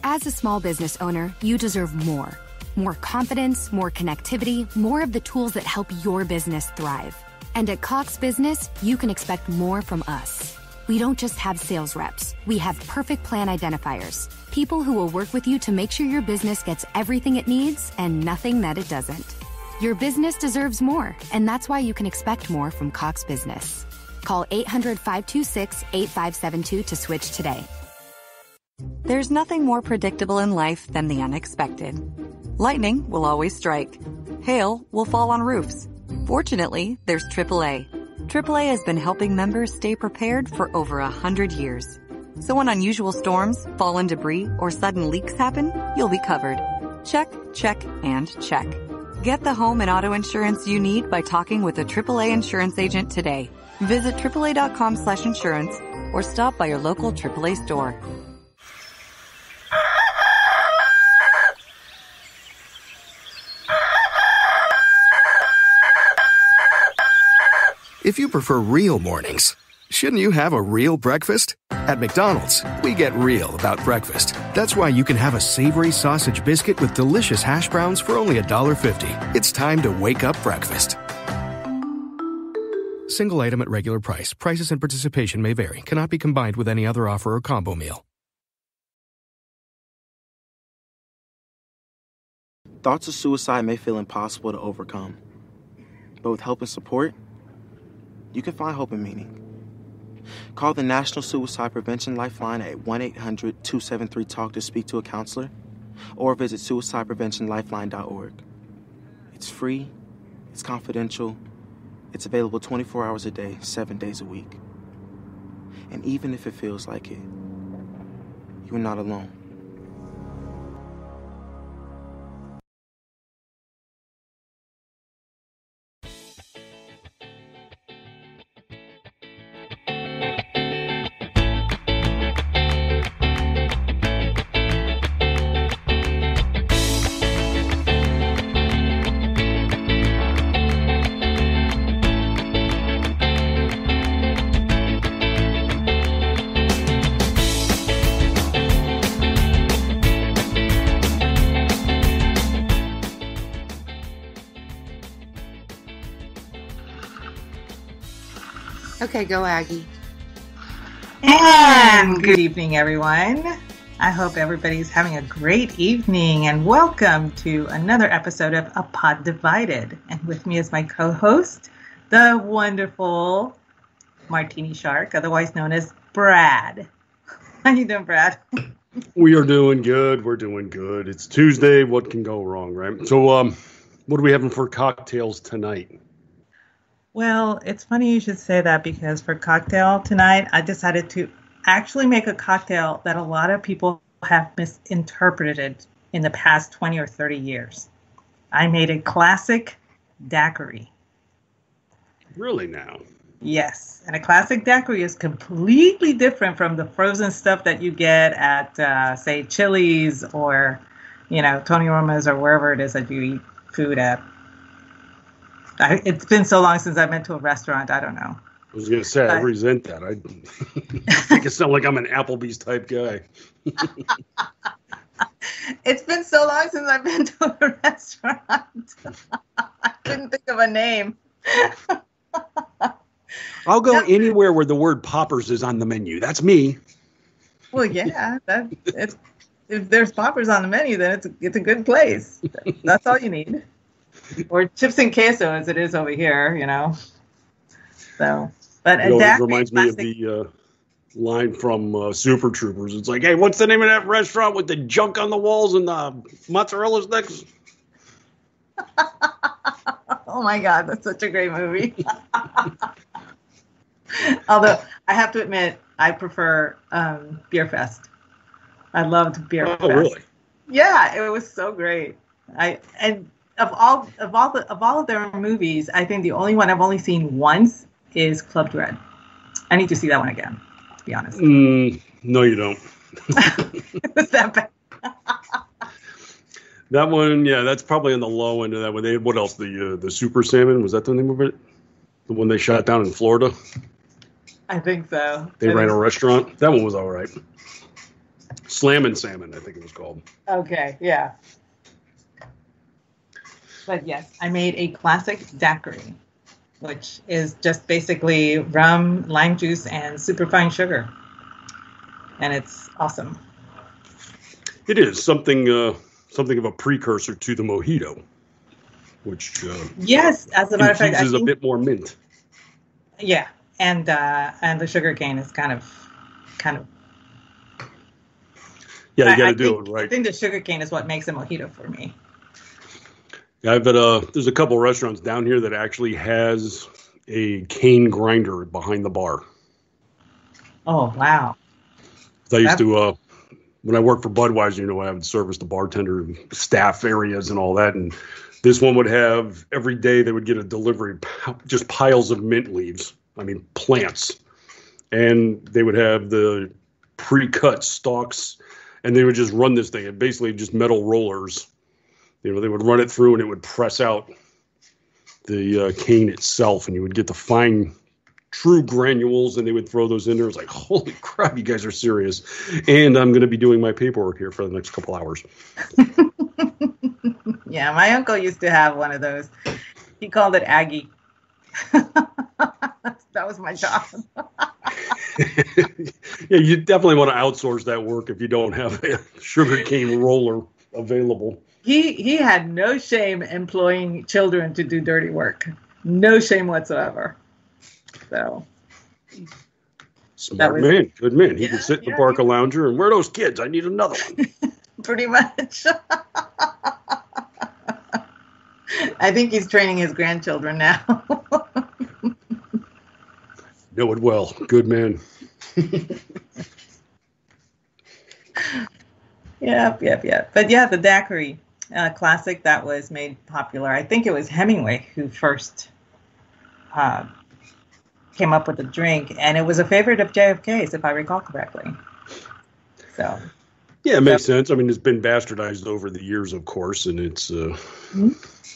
As a small business owner, you deserve more. More confidence, more connectivity, more of the tools that help your business thrive. And at Cox Business, you can expect more from us. We don't just have sales reps. We have perfect plan identifiers. People who will work with you to make sure your business gets everything it needs and nothing that it doesn't. Your business deserves more, and that's why you can expect more from Cox Business. Call 800-526-8572 to switch today. There's nothing more predictable in life than the unexpected. Lightning will always strike. Hail will fall on roofs. Fortunately, there's AAA. AAA has been helping members stay prepared for over 100 years. So when unusual storms, fallen debris, or sudden leaks happen, you'll be covered. Check, check, and check. Get the home and auto insurance you need by talking with a AAA insurance agent today. Visit AAA.com/insurance or stop by your local AAA store. If you prefer real mornings, shouldn't you have a real breakfast? At McDonald's, we get real about breakfast. That's why you can have a savory sausage biscuit with delicious hash browns for only $1.50. It's time to wake up breakfast. Single item at regular price. Prices and participation may vary. Cannot be combined with any other offer or combo meal. Thoughts of suicide may feel impossible to overcome. But with help and support, you can find hope and meaning. Call the National Suicide Prevention Lifeline at 1-800-273-TALK to speak to a counselor, or visit suicidepreventionlifeline.org. It's free, it's confidential, it's available 24 hours a day, 7 days a week. And even if it feels like it, you're not alone. Okay, go Aggie. And good evening, everyone. I hope everybody's having a great evening, and welcome to another episode of A Pod Divided. And with me is my co-host, the wonderful Martini Shark, otherwise known as Brad. How you doing, Brad? We are doing good. We're doing good. It's Tuesday. What can go wrong, right? So, what are we having for cocktails tonight? Well, it's funny you should say that, because for cocktail tonight, I decided to actually make a cocktail that a lot of people have misinterpreted in the past 20 or 30 years. I made a classic daiquiri. Really now? Yes. And a classic daiquiri is completely different from the frozen stuff that you get at, say, Chili's or, Tony Roma's or wherever it is that you eat food at. It's been so long since I've been to a restaurant. I don't know. I was going to say, I resent that. I make it sound like I'm an Applebee's type guy. It's been so long since I've been to a restaurant. I couldn't think of a name. I'll go anywhere where the word poppers is on the menu. That's me. Well, yeah. If there's poppers on the menu, then it's a good place. That's all you need. Or chips and queso, as it is over here, So, but it reminds me of the line from Super Troopers. It's like, hey, what's the name of that restaurant with the junk on the walls and the mozzarella sticks? Oh my God, that's such a great movie. Although I have to admit, I prefer Beer Fest. I loved Beer Fest. Oh, really? Yeah, it was so great. Of all of their movies, I think the only one I've only seen once is Club Dread. I need to see that one again, to be honest. No, you don't. It was that bad. That one, yeah, that's probably on the low end of that one. What else? The Super Salmon, was that the name of it? The one they shot down in Florida? I think so. They ran a restaurant. That one was all right. Slammin' Salmon, I think it was called. Okay, yeah. But yes, I made a classic daiquiri, which is just basically rum, lime juice, and superfine sugar. And it's awesome. It is something of a precursor to the mojito, which yes, as a matter of fact, infuses a bit more mint. Yeah, and the sugar cane is kind of. Yeah, you got to do it right. I think the sugar cane is what makes a mojito for me. Yeah, but there's a couple restaurants down here that actually has a cane grinder behind the bar. Oh, wow. I used to, when I worked for Budweiser, I would service the bartender staff areas and all that. And this one would have, every day they would get a delivery, just piles of mint leaves. I mean, plants. And they would have the pre-cut stalks, and they would just run this thing. And basically just metal rollers. They would run it through and it would press out the cane itself, and you would get the fine, true granules, and they would throw those in there. It's like, holy crap, you guys are serious. And I'm going to be doing my paperwork here for the next couple hours. Yeah, my uncle used to have one of those. He called it Aggie. That was my job. Yeah, you definitely want to outsource that work if you don't have a sugarcane roller available. He had no shame employing children to do dirty work. No shame whatsoever. So smart man, good man. He could sit in the Barca Lounger and, where are those kids? I need another one. Pretty much. I think he's training his grandchildren now. Know it well. Good man. Yep. But yeah, the daiquiri. Classic that was made popular. I think it was Hemingway who first came up with the drink, and it was a favorite of JFK's, if I recall correctly. So, yeah, it makes sense. I mean, it's been bastardized over the years, of course, and it's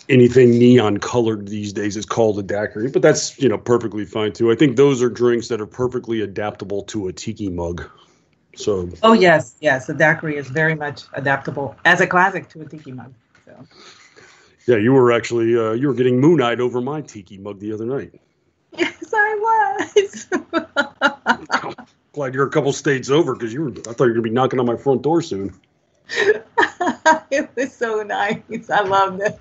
anything neon colored these days is called a daiquiri, but that's perfectly fine too. I think those are drinks that are perfectly adaptable to a tiki mug. So. Oh yes, the daiquiri is very much adaptable as a classic to a tiki mug. So. Yeah, you were actually you were getting moon-eyed over my tiki mug the other night. Yes, I was. Glad you're a couple states over, because I thought you were gonna be knocking on my front door soon. It was so nice. I loved it.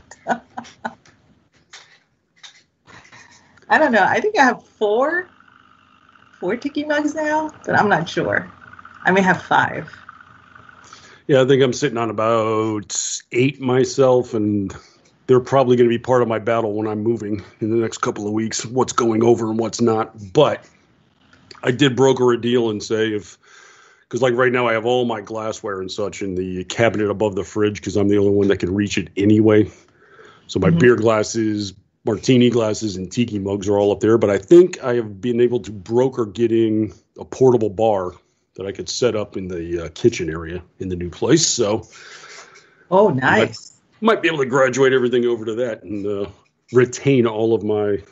I don't know. I think I have four tiki mugs now, but I'm not sure. I may have 5. Yeah, I think I'm sitting on about 8 myself, and they're probably going to be part of my battle when I'm moving in the next couple of weeks, what's going over and what's not. But I did broker a deal and say because like right now I have all my glassware and such in the cabinet above the fridge because I'm the only one that can reach it anyway. So my beer glasses, martini glasses, and tiki mugs are all up there. But I think I have been able to broker getting a portable bar that I could set up in the kitchen area in the new place. So, oh, nice. I might be able to graduate everything over to that and retain all of my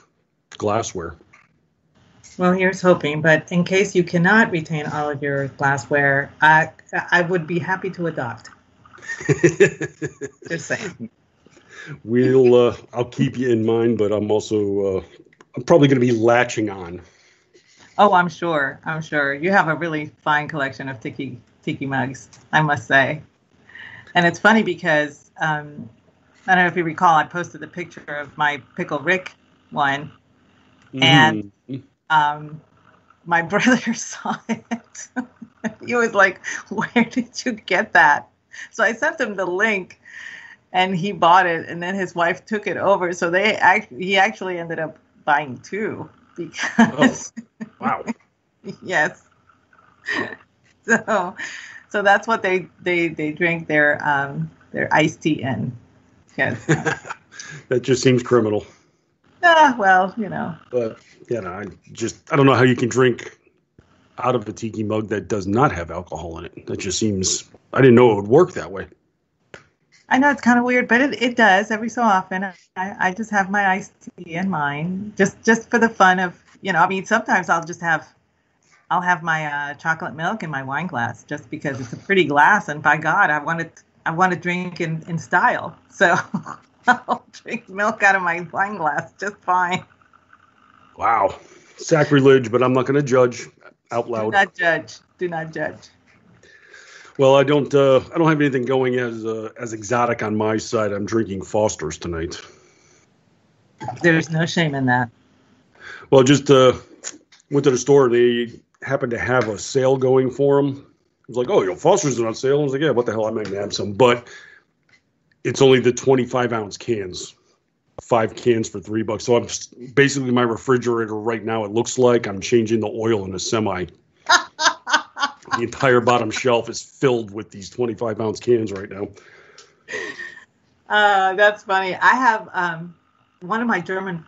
glassware. Well, here's hoping. But in case you cannot retain all of your glassware, I would be happy to adopt. Just saying. I'll keep you in mind, but I'm also I'm probably going to be latching on. Oh, I'm sure. You have a really fine collection of tiki mugs, I must say. And it's funny because, I don't know if you recall, I posted a picture of my Pickle Rick one. And my brother saw it. He was like, where did you get that? So I sent him the link, and he bought it. And then his wife took it over. So he actually ended up buying 2. Because wow. Yes. So that's what they drink their iced tea in. Yes. That just seems criminal. Well, But I don't know how you can drink out of a tiki mug that does not have alcohol in it. That just seems, I didn't know it would work that way. I know it's kind of weird, but it does every so often. I just have my iced tea in mine, just for the fun of, sometimes I'll just have I'll have my chocolate milk in my wine glass just because it's a pretty glass, and by God, I want to drink in style. So I'll drink milk out of my wine glass just fine. Wow, sacrilege! But I'm not going to judge out loud. Do not judge. Do not judge. Well, I don't have anything going as exotic on my side. I'm drinking Foster's tonight. There's no shame in that. Well, just went to the store. They happened to have a sale going for them. It was like, oh, Foster's is on sale. I was like, yeah, what the hell? I might have some. But it's only the 25-ounce cans. 5 cans for $3. So I'm basically my refrigerator right now. It looks like I'm changing the oil in a semi. The entire bottom shelf is filled with these 25-ounce cans right now. That's funny. I have one of my German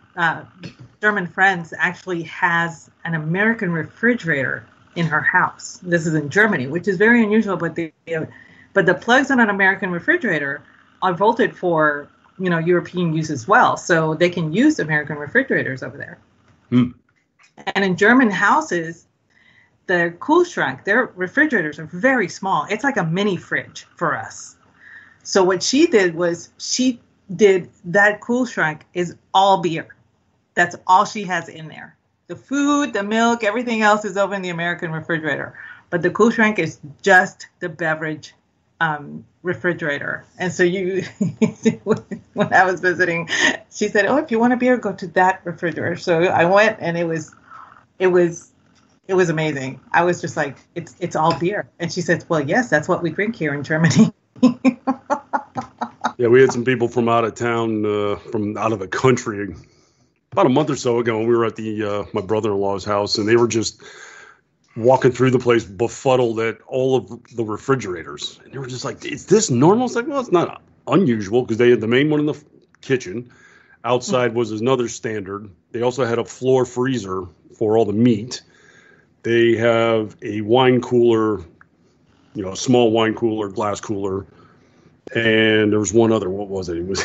friends actually has an American refrigerator in her house. This is in Germany, which is very unusual. But the plugs on an American refrigerator are bolted for European use as well, so they can use American refrigerators over there. And in German houses, the Kühlschrank, their refrigerators are very small. It's like a mini fridge for us. So what she did was that Kühlschrank is all beer. That's all she has in there. The food, the milk, everything else is over in the American refrigerator. But the Kühlschrank is just the beverage refrigerator. And so when I was visiting, she said, oh, if you want a beer, go to that refrigerator. So I went, and it was amazing. I was just like, it's all beer. And she said, well, yes, that's what we drink here in Germany. Yeah, we had some people from out of town, from out of the country, about a month or so ago, and we were at my brother-in-law's house, and they were just walking through the place befuddled at all of the refrigerators. And they were just like, is this normal? It's like, well, it's not unusual, because they had the main one in the kitchen. Outside was another standard. They also had a floor freezer for all the meat. They have a wine cooler, a small wine cooler, glass cooler. And there was one other. What was it? It was,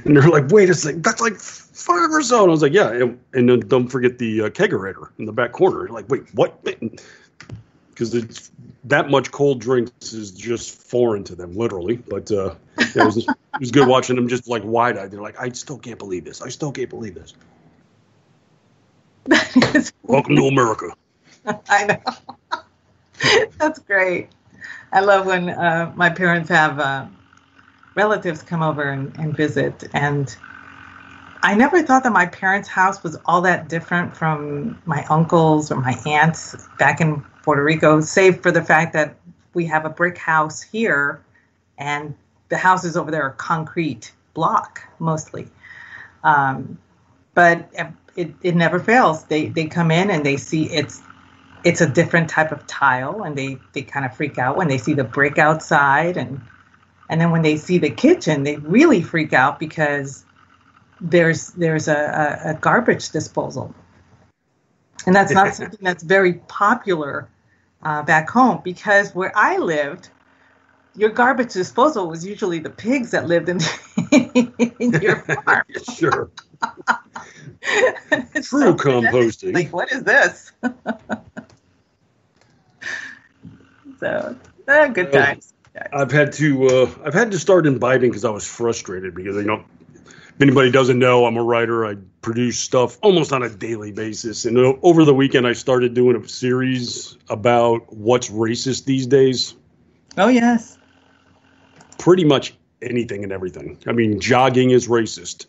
and they're like, wait a second, that's like 5 or so. And I was like, yeah. And then don't forget the kegerator in the back corner. You're like, wait, what? Because it's that much cold drinks is just foreign to them, literally. But it was good watching them just like wide-eyed. They're like, I still can't believe this. I still can't believe this. Welcome to America. I know. That's great. I love when my parents have relatives come over and visit. And I never thought that my parents' house was all that different from my uncles or my aunts back in Puerto Rico, save for the fact that we have a brick house here and the houses over there are concrete block mostly. But it never fails. They come in and they see it's a different type of tile, and they kind of freak out when they see the brick outside, and then when they see the kitchen, they really freak out because there's a garbage disposal, and that's not something that's very popular back home, because where I lived, your garbage disposal was usually the pigs that lived in your farm. Sure. True composting. Like, what is this? So, good times. I've had to start imbibing because I was frustrated because, if anybody doesn't know, I'm a writer. I produce stuff almost on a daily basis. And over the weekend, I started doing a series about what's racist these days. Oh, yes. Pretty much anything and everything. I mean, jogging is racist.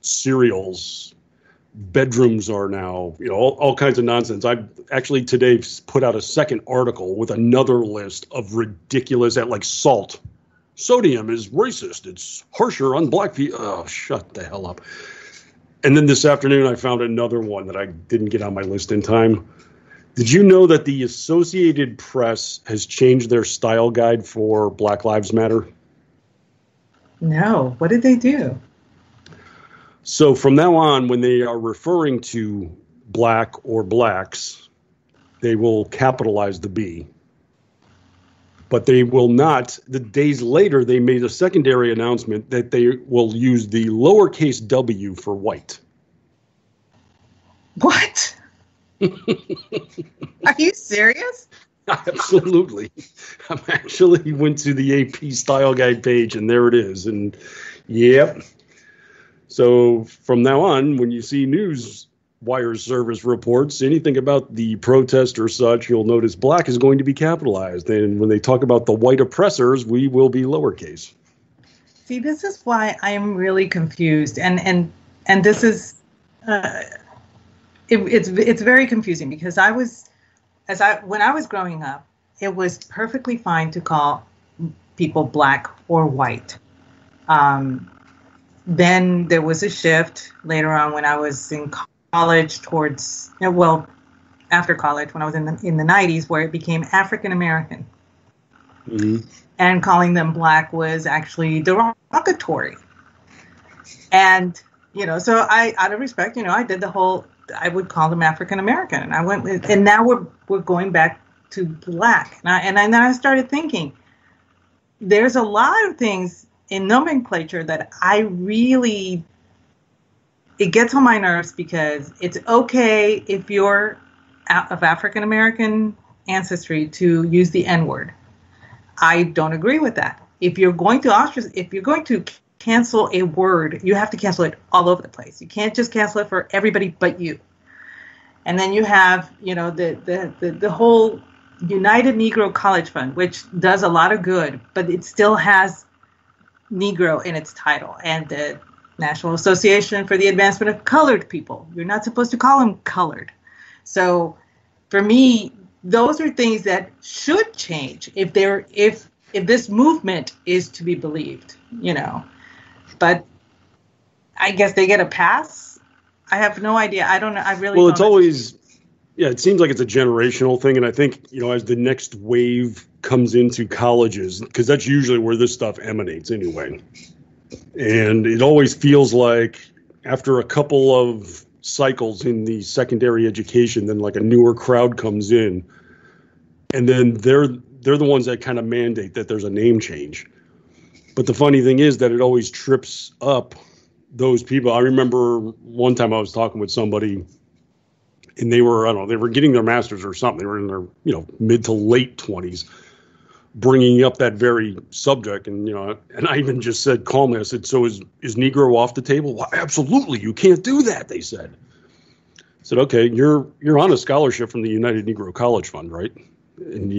Cereals, bedrooms are now, all kinds of nonsense. I've actually today put out a second article with another list of ridiculous, like salt. Sodium is racist. It's harsher on black people. Oh, shut the hell up. And then this afternoon, I found another one that I didn't get on my list in time. Did you know that the Associated Press has changed their style guide for Black Lives Matter? No. What did they do? So from now on, when they are referring to black or blacks, they will capitalize the B. But they will not. The days later, they made a secondary announcement that they will use the lowercase w for white. What? Are you serious? Absolutely. I'm actually went to the AP Style Guide page, and there it is. And yep. So from now on, when you see news wire service reports, anything about the protest or such, you'll notice black is going to be capitalized. And when they talk about the white oppressors, we will be lowercase. See, this is why I'm really confused. And this is, it's very confusing because when I was growing up, it was perfectly fine to call people black or white. Then there was a shift later on when I was in college after college, when I was in the 90s, where it became African American. Mm-hmm. And calling them black was actually derogatory. And, so out of respect, I did I would call them African American. And and now we're going back to black. And then I started thinking, there's a lot of things in nomenclature that it gets on my nerves, because it's okay if you're of African American ancestry to use the N-word. I don't agree with that. If you're going to cancel a word, you have to cancel it all over the place. You can't just cancel it for everybody but you. And then you have, the whole United Negro College Fund, which does a lot of good, but it still has Negro in its title. And the National Association for the Advancement of Colored People, you're not supposed to call them colored. So for me, those are things that should change if this movement is to be believed, But I guess they get a pass. I have no idea. I don't know. I really. Well, it's always, it seems like it's a generational thing, and I think as the next wave comes into colleges, because that's usually where this stuff emanates anyway, and it always feels like after a couple of cycles in the secondary education, then like a newer crowd comes in, and then they're the ones that kind of mandate that there's a name change. But the funny thing is that it always trips up those people. I remember one time I was talking with somebody, and they were getting their master's or something. They were in their mid to late 20s, bringing up that very subject. And and I even just said calmly, I said, "So is Negro off the table?" "Well, absolutely, you can't do that," they said. I said, "Okay, you're on a scholarship from the United Negro College Fund, right?" And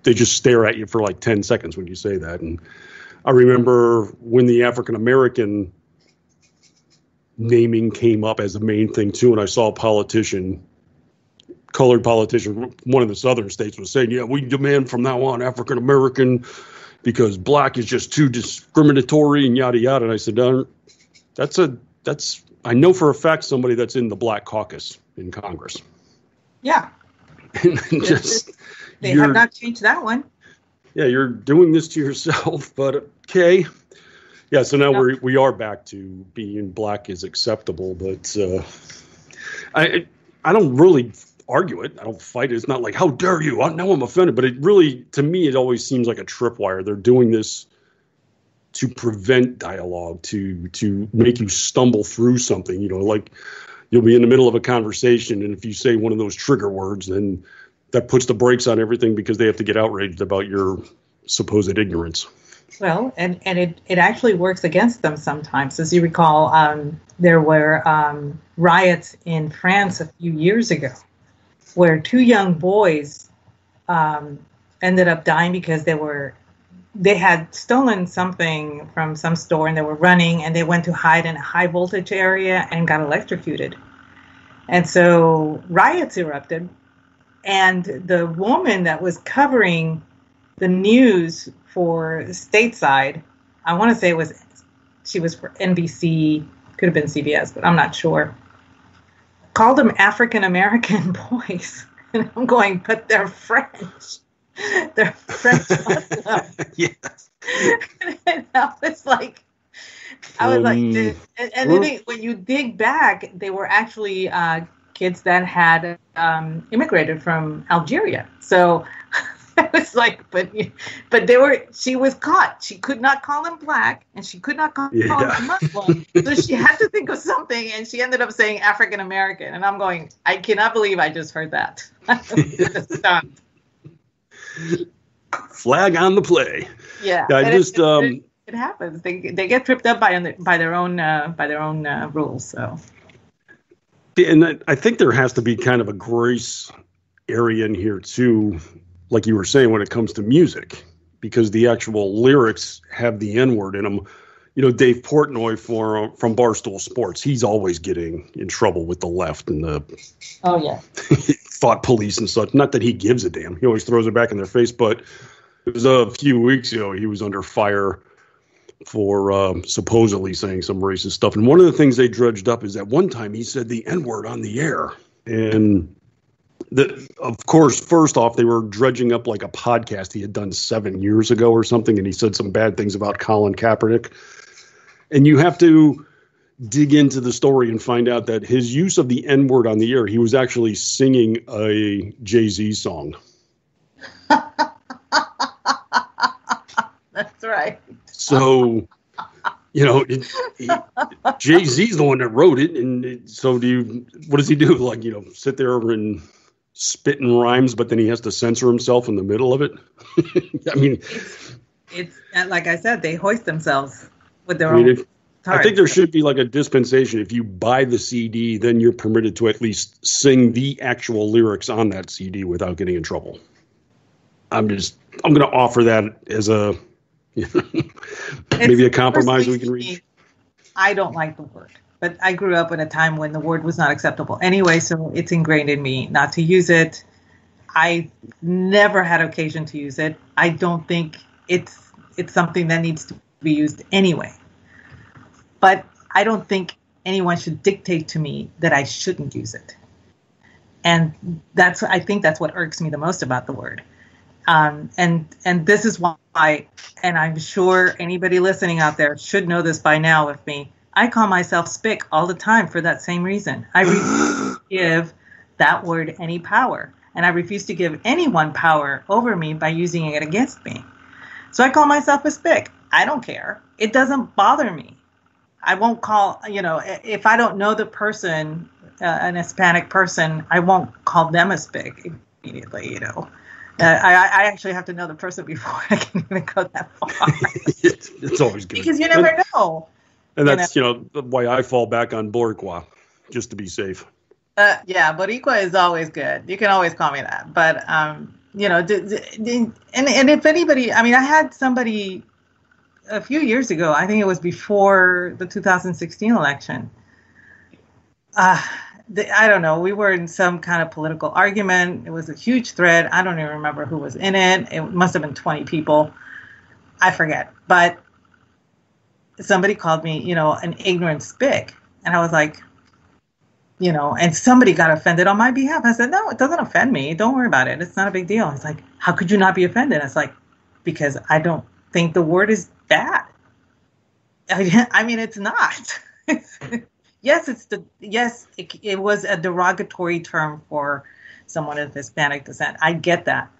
they just stare at you for like 10 seconds when you say that. And I remember when the African American naming came up as the main thing too, and I saw a colored politician, one of the southern states, was saying, "Yeah, we demand from now on African American because black is just too discriminatory and yada yada." And I said, that's I know for a fact somebody that's in the Black Caucus in Congress. Yeah. And they have not changed that one. Yeah, you're doing this to yourself, but okay. Yeah, so now we are back to being black is acceptable, but I don't really argue it. I don't fight it. It's not like, how dare you? Now I'm offended. But it really, to me, it always seems like a tripwire. They're doing this to prevent dialogue, to make you stumble through something. Like you'll be in the middle of a conversation, and if you say one of those trigger words, then that puts the brakes on everything because they have to get outraged about your supposed ignorance. Well, and it actually works against them sometimes. As you recall, there were riots in France a few years ago where two young boys ended up dying because they had stolen something from some store and they were running, and they went to hide in a high voltage area and got electrocuted. And so riots erupted. And the woman that was covering the news for stateside, I want to say she was for NBC, could have been CBS, but I'm not sure, called them African American boys. And I'm going, but they're French. They're French Muslim. Yes. And I was like, and then when you dig back, they were actually kids that had immigrated from Algeria. So I was like, but she was caught. She could not call him black, and she could not call him Muslim. So she had to think of something, and she ended up saying African American. And I'm going, I cannot believe I just heard that. I was just stunned. Flag on the play. Yeah, it happens. They get tripped up by their own rules. So, and I think there has to be kind of a grace area in here too, like you were saying, when it comes to music, because the actual lyrics have the N-word in them. You know, Dave Portnoy from Barstool Sports, he's always getting in trouble with the left and the thought police and such. Not that he gives a damn. He always throws it back in their face. But it was a few weeks ago, he was under fire for supposedly saying some racist stuff. And one of the things they dredged up is that one time he said the N-word on the air. And of course, first off, they were dredging up like a podcast he had done 7 years ago or something, and he said some bad things about Colin Kaepernick. And you have to dig into the story and find out that his use of the N-word on the air, he was actually singing a Jay-Z song. That's right. So, you know, Jay-Z's the one that wrote it, and so what does he do? Like, you know, sit there and spit in rhymes, but then he has to censor himself in the middle of it. I mean, it's like I said, they hoist themselves with their own. I think there should be like a dispensation. If you buy the CD, then you're permitted to at least sing the actual lyrics on that CD without getting in trouble. I'm going to offer that as a maybe a compromise we can reach. I don't like the word. But I grew up in a time when the word was not acceptable anyway, so it's ingrained in me not to use it. I never had occasion to use it. I don't think it's something that needs to be used anyway. But I don't think anyone should dictate to me that I shouldn't use it. And I think that's what irks me the most about the word. And this is why, and I'm sure anybody listening out there should know this by now with me, I call myself spick all the time for that same reason. I refuse to give that word any power. And I refuse to give anyone power over me by using it against me. So I call myself a spick. I don't care. It doesn't bother me. I won't call, if I don't know the person, an Hispanic person, I won't call them a spick immediately, I actually have to know the person before I can even go that far. It's always good. Because you never know. And that's, why I fall back on Boricua, just to be safe. Yeah, Boricua is always good. You can always call me that. But, and if anybody, I had somebody a few years ago, I think it was before the 2016 election. I don't know. We were in some kind of political argument. It was a huge thread. I don't even remember who was in it. It must have been 20 people. I forget. But somebody called me, an ignorant spick. And I was like, and somebody got offended on my behalf. I said, no, it doesn't offend me. Don't worry about it. It's not a big deal. It's like, how could you not be offended? It's like, because I don't think the word is bad. It's not. It was a derogatory term for someone of Hispanic descent. I get that.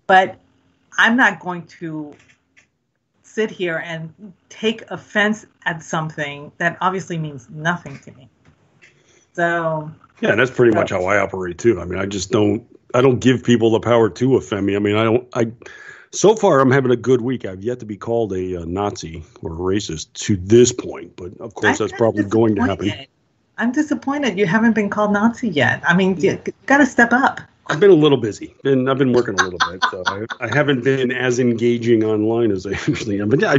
But I'm not going to sit here and take offense at something that obviously means nothing to me. So yeah, that's pretty much how I operate too. I don't give people the power to offend me. So far I'm having a good week. I've yet to be called a Nazi or a racist to this point, but of course that's probably going to happen. I'm disappointed you haven't been called Nazi yet. You got to step up. I've been a little busy. I've been working a little bit, so I haven't been as engaging online as I usually am. But yeah, I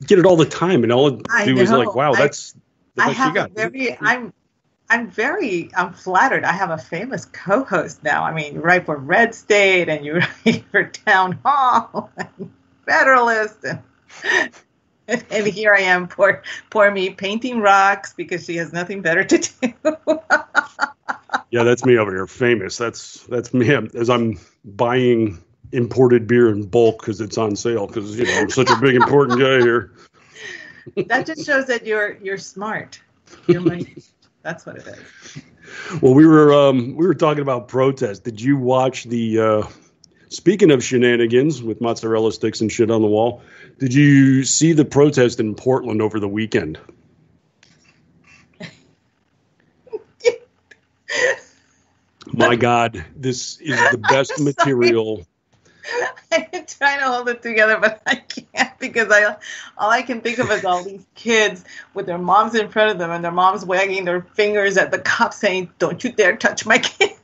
get it all the time, and all I do is like, wow, that's the best you got. I'm flattered. I have a famous co-host now. You write for Red State, and you write for Town Hall, and Federalist, and here I am, poor me, painting rocks because she has nothing better to do. Yeah, that's me over here, famous. That's me as I'm buying imported beer in bulk because it's on sale because I'm such a big important guy here. That just shows that you're smart. You're money. That's what it is. Well, we were talking about protests. Did you watch the Speaking of shenanigans with mozzarella sticks and shit on the wall, did you see the protest in Portland over the weekend? My God, this is the best material. I'm trying to hold it together, but I can't because all I can think of is all these kids with their moms in front of them and their moms wagging their fingers at the cops saying, "Don't you dare touch my kid."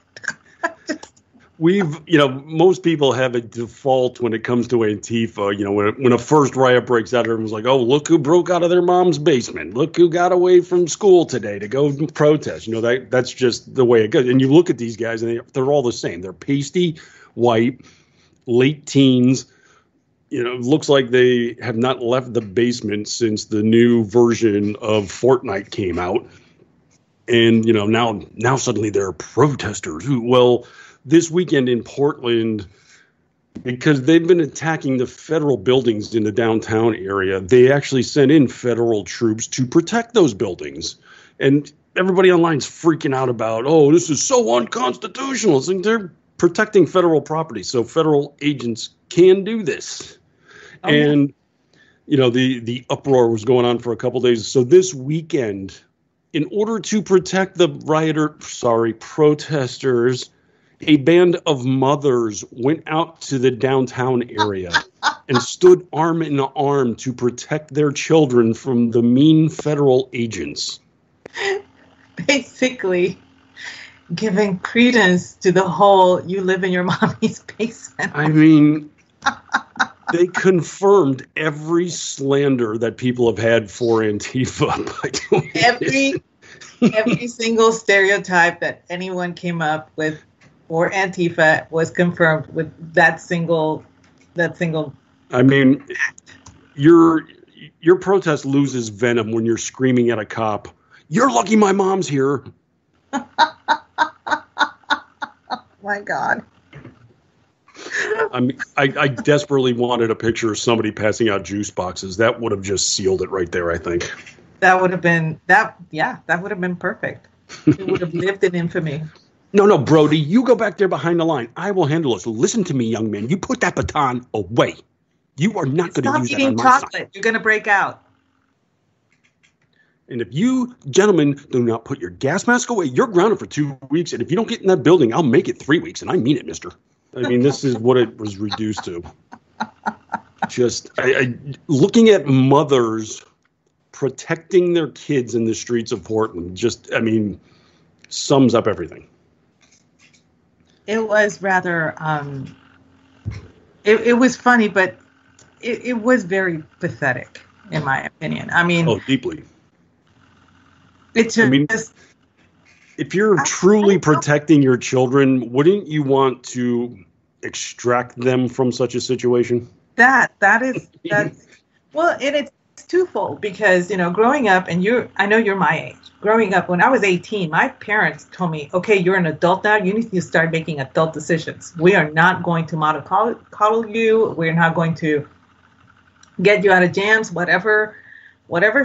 Most people have a default when it comes to Antifa. When a first riot breaks out, everyone's like, "Oh, look who broke out of their mom's basement. Look who got away from school today to go protest." That's just the way it goes. And you look at these guys, and they're all the same. They're pasty white, late teens. Looks like they have not left the basement since the new version of Fortnite came out. And now suddenly they're protesters. This weekend in Portland, because they've been attacking the federal buildings in the downtown area, they actually sent in federal troops to protect those buildings. And everybody online's freaking out about, oh, this is so unconstitutional. It's like they're protecting federal property, so federal agents can do this. Oh, and, the uproar was going on for a couple days. So this weekend, in order to protect the protesters, a band of mothers went out to the downtown area and stood arm in arm to protect their children from the mean federal agents. Basically, giving credence to the whole "you live in your mommy's basement." I mean, they confirmed every slander that people have had for Antifa by doing every single stereotype that anyone came up with for Antifa was confirmed with that single. I mean, your protest loses venom when you're screaming at a cop, "You're lucky my mom's here." My God. I desperately wanted a picture of somebody passing out juice boxes. That would have just sealed it right there, I think. That would have been perfect. It would have lived in infamy. No, Brody, you go back there behind the line. I will handle this. Listen to me, young man. You put that baton away. You are not going to use that on my side. Stop eating chocolate. You're going to break out. And if you gentlemen do not put your gas mask away, you're grounded for 2 weeks. And if you don't get in that building, I'll make it 3 weeks. And I mean it, mister. I mean, this is what it was reduced to. Just looking at mothers protecting their kids in the streets of Portland sums up everything. It was rather, it was funny, but it was very pathetic, in my opinion. I mean, deeply. It's if you're truly protecting your children, wouldn't you want to extract them from such a situation? Well, and it's twofold because, growing up, and I know you're my age. Growing up, when I was 18, my parents told me, okay, you're an adult now. You need to start making adult decisions. We are not going to coddle you. We're not going to get you out of jams, whatever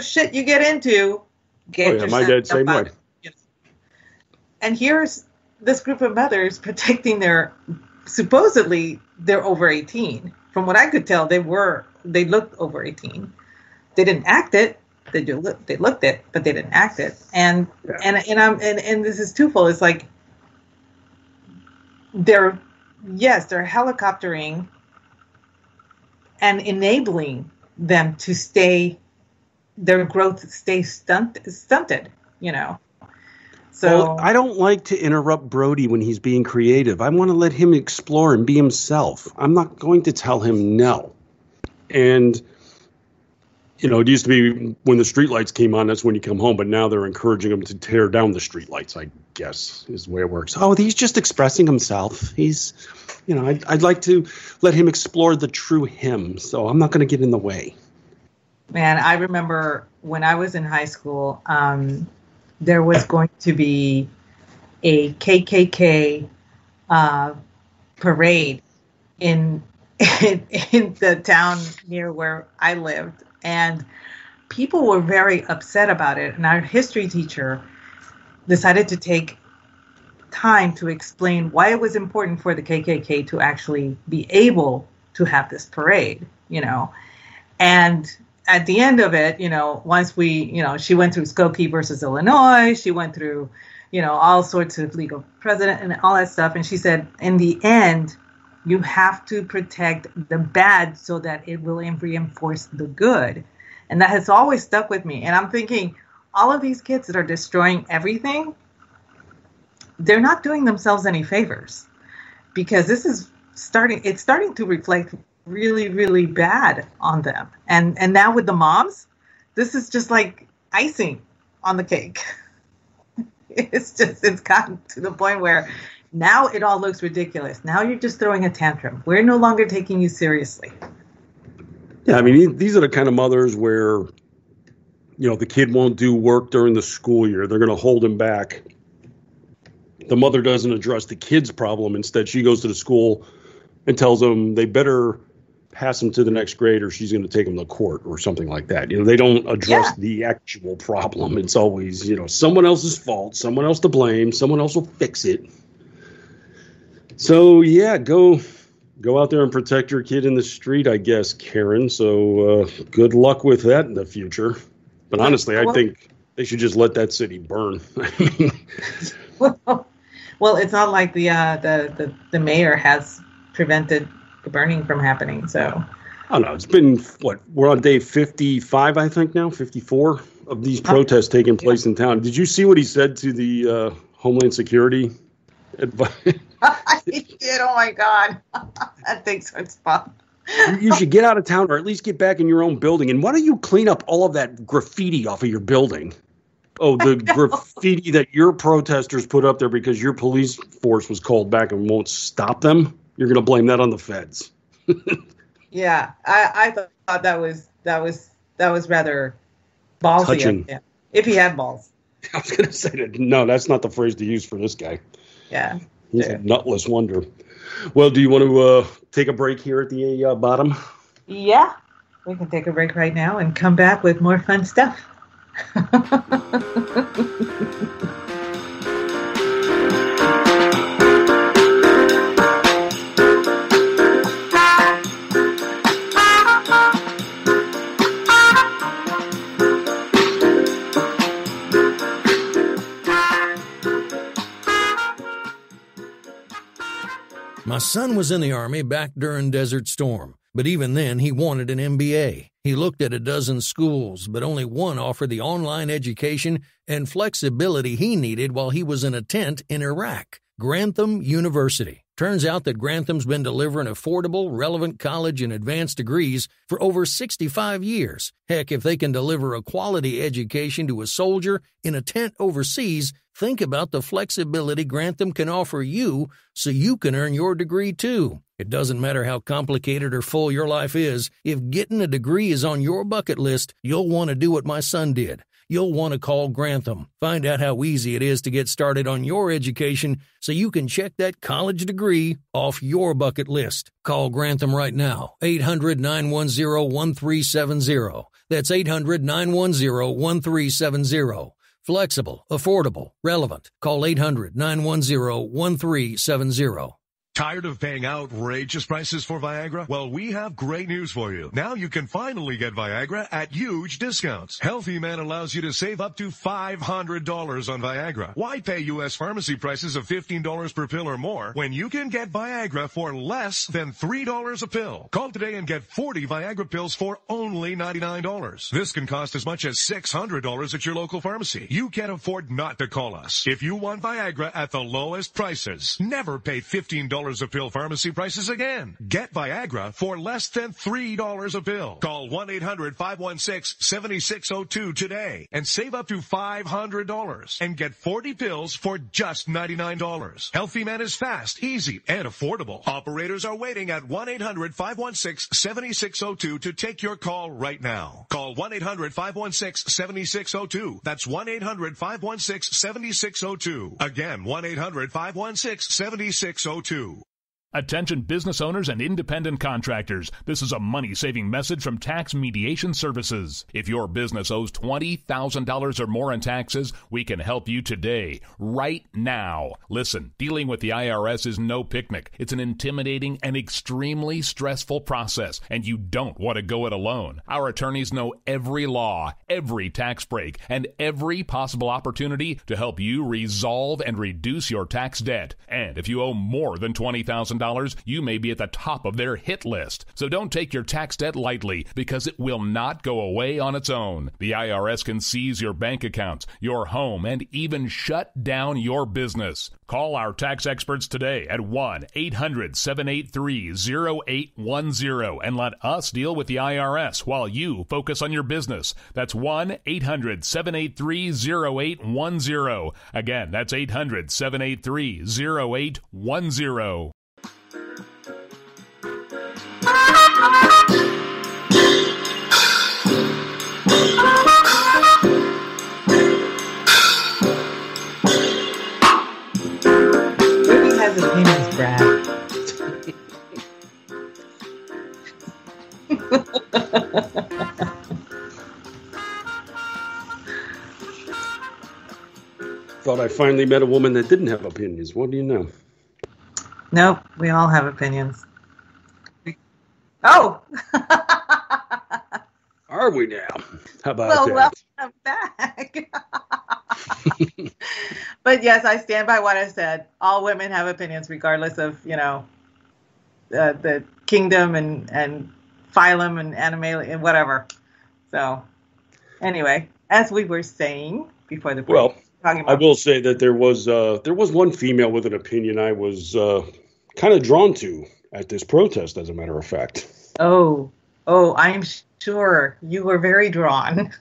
shit you get into. My dad, same way. And here's this group of mothers protecting supposedly they're over 18. From what I could tell, they looked over 18. They didn't act it. They looked it, but they didn't act it. And this is twofold. It's like they're helicoptering and enabling them to their growth stay stunted, So I don't like to interrupt Brody when he's being creative. I want to let him explore and be himself. I'm not going to tell him no. And it used to be when the streetlights came on, that's when you come home. But now they're encouraging him to tear down the streetlights, I guess, is the way it works. Oh, he's just expressing himself. He's, I'd like to let him explore the true him. So I'm not going to get in the way. Man, I remember when I was in high school, there was going to be a KKK parade in the town near where I lived. And people were very upset about it. And our history teacher decided to take time to explain why it was important for the KKK to actually be able to have this parade, And at the end of it, once she went through Skokie versus Illinois, she went through, all sorts of legal precedent and all that stuff. And she said, in the end, you have to protect the bad so that it will reinforce the good. And that has always stuck with me. And I'm thinking, all of these kids that are destroying everything, they're not doing themselves any favors, because this is starting to reflect really, really bad on them. And now with the moms, this is just like icing on the cake. It's gotten to the point where now it all looks ridiculous. Now you're just throwing a tantrum. We're no longer taking you seriously. Yeah, I mean, these are the kind of mothers where, the kid won't do work during the school year. They're going to hold him back. The mother doesn't address the kid's problem. Instead, she goes to the school and tells them they better pass him to the next grade or she's going to take him to court or something like that. They don't address the actual problem. It's always, someone else's fault, someone else to blame, someone else will fix it. So, yeah, go out there and protect your kid in the street, I guess, Karen. So good luck with that in the future. But honestly, I think they should just let that city burn. Well, it's not like the mayor has prevented the burning from happening. So, I don't know. It's been we're on day 55, I think now, 54 of these protests taking place in town. Did you see what he said to the Homeland Security advice? I did. Oh my God, that thing's so fun. You should get out of town or at least get back in your own building. And why don't you clean up all of that graffiti off of your building? Oh, the graffiti that your protesters put up there because your police force was called back and won't stop them. You're going to blame that on the feds. Yeah, I thought that was rather ballsy. Touching. Yeah, if he had balls. I was going to say that. No, that's not the phrase to use for this guy. Yeah. He's a nutless wonder. Well, do you want to take a break here at the bottom? Yeah, we can take a break right now and come back with more fun stuff. My son was in the Army back during Desert Storm, but even then he wanted an MBA. He looked at a dozen schools, but only one offered the online education and flexibility he needed while he was in a tent in Iraq. Grantham University. Turns out that Grantham's been delivering affordable, relevant college and advanced degrees for over 65 years. Heck, if they can deliver a quality education to a soldier in a tent overseas, think about the flexibility Grantham can offer you so you can earn your degree too. It doesn't matter how complicated or full your life is. If getting a degree is on your bucket list, you'll want to do what my son did. You'll want to call Grantham. Find out how easy it is to get started on your education so you can check that college degree off your bucket list. Call Grantham right now, 800-910-1370. That's 800-910-1370. Flexible, affordable, relevant. Call 800-910-1370. Tired of paying outrageous prices for Viagra? Well, we have great news for you. Now you can finally get Viagra at huge discounts. Healthy Man allows you to save up to $500 on Viagra. Why pay U.S. pharmacy prices of $15 per pill or more when you can get Viagra for less than $3 a pill? Call today and get 40 Viagra pills for only $99. This can cost as much as $600 at your local pharmacy. You can't afford not to call us. If you want Viagra at the lowest prices, never pay $15 a pill pharmacy prices again. Get Viagra for less than $3 a pill. Call 1-800-516-7602 today and save up to $500 and get 40 pills for just $99. Healthy Man is fast, easy, and affordable. Operators are waiting at 1-800-516-7602 to take your call right now. Call 1-800-516-7602. That's 1-800-516-7602. Again, 1-800-516-7602. Attention business owners and independent contractors. This is a money-saving message from Tax Mediation Services. If your business owes $20,000 or more in taxes, we can help you today, right now. Listen, dealing with the IRS is no picnic. It's an intimidating and extremely stressful process, and you don't want to go it alone. Our attorneys know every law, every tax break, and every possible opportunity to help you resolve and reduce your tax debt. And if you owe more than $20,000, you may be at the top of their hit list. So don't take your tax debt lightly, because it will not go away on its own. The IRS can seize your bank accounts, your home, and even shut down your business. Call our tax experts today at 1-800-783-0810 and let us deal with the IRS while you focus on your business. That's 1-800-783-0810. Again, that's 800-783-0810. Ruby has opinions, Brad. Thought I finally met a woman that didn't have opinions. What do you know? Nope, we all have opinions. Oh! Are we now? How about well, that? Welcome back. But yes, I stand by what I said. All women have opinions, regardless of, the kingdom and phylum and animal and whatever. So, anyway, as we were saying before the break, well, I will say that there was one female with an opinion I was kind of drawn to at this protest, as a matter of fact. Oh, I'm sure you were very drawn.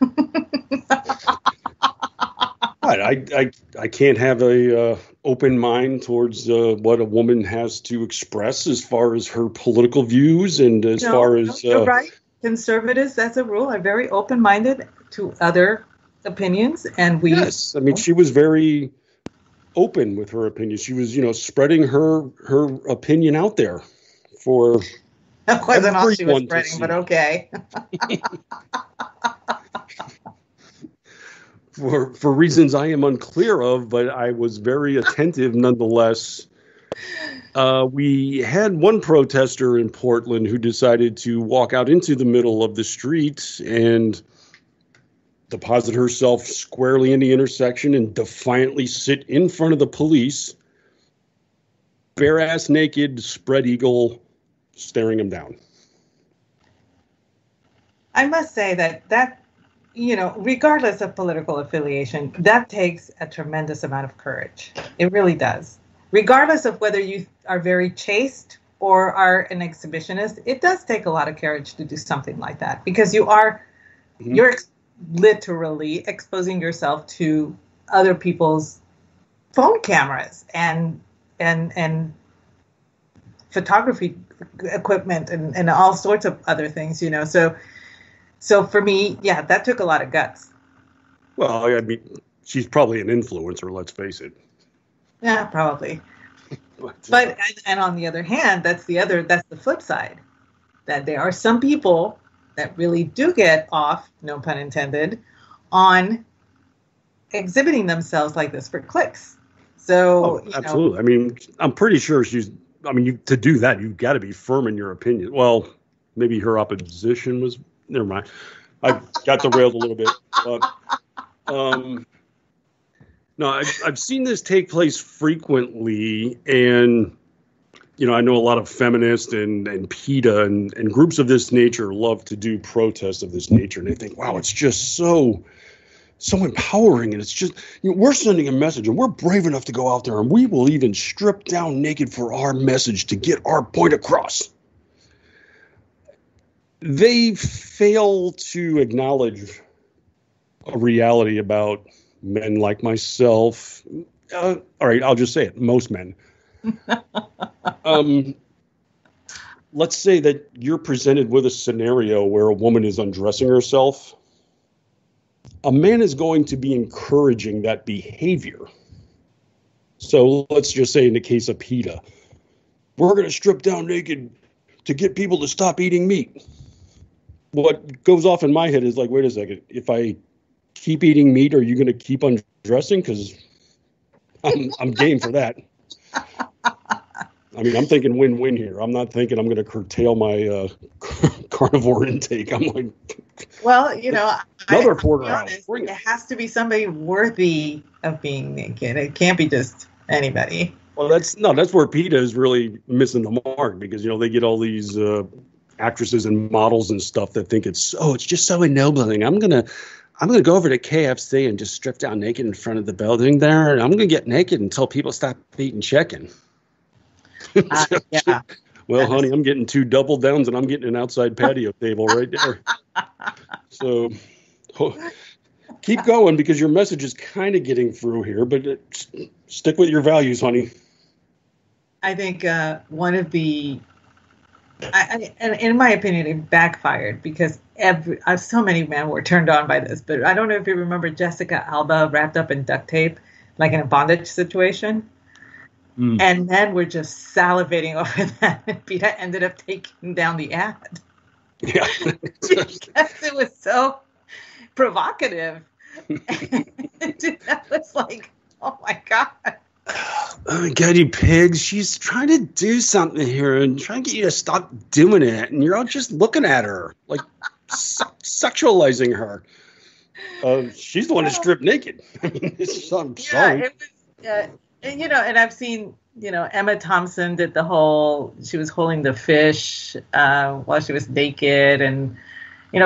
I can't have a open mind towards what a woman has to express as far as her political views and as far as you're right. Conservatives, that's a rule, are very open-minded to other opinions, and we. Yes, I mean she was very open with her opinion. She was, spreading her opinion out there for. That wasn't all she was spreading, but okay. For reasons I am unclear of, but I was very attentive nonetheless. We had one protester in Portland who decided to walk out into the middle of the street and deposit herself squarely in the intersection and defiantly sit in front of the police, bare-ass naked, spread eagle, staring him down. I must say that regardless of political affiliation, that takes a tremendous amount of courage. It really does. Regardless of whether you are very chaste or are an exhibitionist, it does take a lot of courage to do something like that, because you're literally exposing yourself to other people's phone cameras and photography equipment and all sorts of other things, So for me, yeah, that took a lot of guts. Well, I mean, she's probably an influencer, let's face it. Yeah, probably. But on the other hand, that's the flip side. That there are some people that really do get off, no pun intended, on exhibiting themselves like this for clicks. So, absolutely. I mean, I'm pretty sure to do that, you've got to be firm in your opinion. Well, maybe her opposition was. Never mind. I got derailed a little bit. But, no, I've seen this take place frequently, and I know a lot of feminists and PETA and groups of this nature love to do protests of this nature, and they think, wow, it's just so empowering, and it's just we're sending a message, and we're brave enough to go out there, and we will even strip down naked for our message to get our point across. They fail to acknowledge a reality about men like myself. All right, I'll just say it. Most men. Let's say that you're presented with a scenario where a woman is undressing herself. A man is going to be encouraging that behavior. So let's just say in the case of PETA, we're going to strip down naked to get people to stop eating meat. What goes off in my head is like, wait a second, if I keep eating meat, are you going to keep undressing? Because I'm game for that. I mean, I'm thinking win-win here. I'm not thinking I'm going to curtail my carnivore intake. I'm like, well, another porterhouse. It has to be somebody worthy of being naked. It can't be just anybody. Well, that's where PETA is really missing the mark, because they get all these actresses and models and stuff that think it's just so ennobling. I'm gonna go over to KFC and just strip down naked in front of the building there, and I'm gonna get naked until people stop eating chicken. Yeah. Well, honey, I'm getting 2 double downs, and I'm getting an outside patio table right there. So keep going, because your message is kind of getting through here, but stick with your values, honey. I think one of the, and in my opinion, it backfired, because so many men were turned on by this. But I don't know if you remember Jessica Alba wrapped up in duct tape, like in a bondage situation. And men were just salivating over that. And PETA ended up taking down the ad. Yeah. Because it was so provocative. That was like, oh my God. Oh my God, you pigs. She's trying to do something here and trying to get you to stop doing it. And you're all just looking at her, like sexualizing her. She's the one to strip naked. I mean, I'm sorry. It was, and I've seen, Emma Thompson did she was holding the fish while she was naked. And,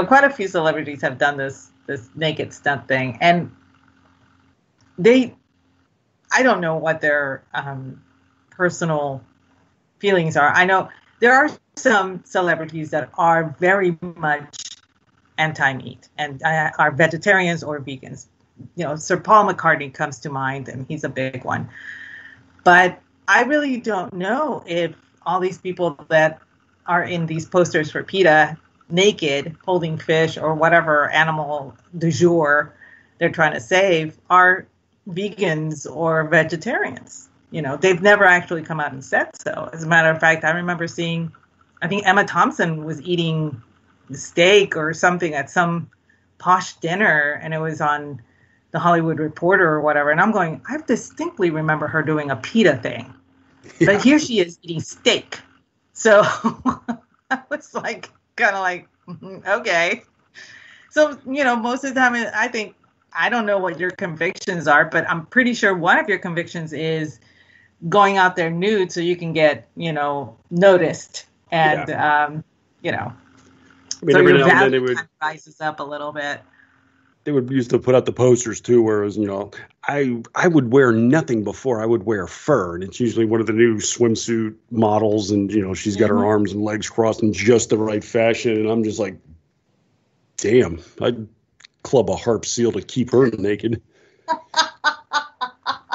quite a few celebrities have done this naked stunt thing. And I don't know what their personal feelings are. I know there are some celebrities that are very much anti-meat and are vegetarians or vegans. Sir Paul McCartney comes to mind, and he's a big one. But I really don't know if all these people that are in these posters for PETA, naked, holding fish or whatever animal du jour they're trying to save, are vegans or vegetarians. They've never actually come out and said so. As a matter of fact, I remember seeing, I think Emma Thompson was eating steak or something at some posh dinner, and it was on the Hollywood Reporter or whatever. And I'm going, I distinctly remember her doing a PETA thing. Yeah. But here she is eating steak. So I was like, kind of like, okay. So, most of the time, I don't know what your convictions are, but I'm pretty sure one of your convictions is going out there nude so you can get, noticed. And, I mean, so every your now and then value kind of rises up a little bit. They would used to put out the posters too, whereas, I would wear nothing before. I would wear fur, and it's usually one of the new swimsuit models, and, she's got her arms and legs crossed in just the right fashion. And I'm just like, damn, I'd club a harp seal to keep her naked.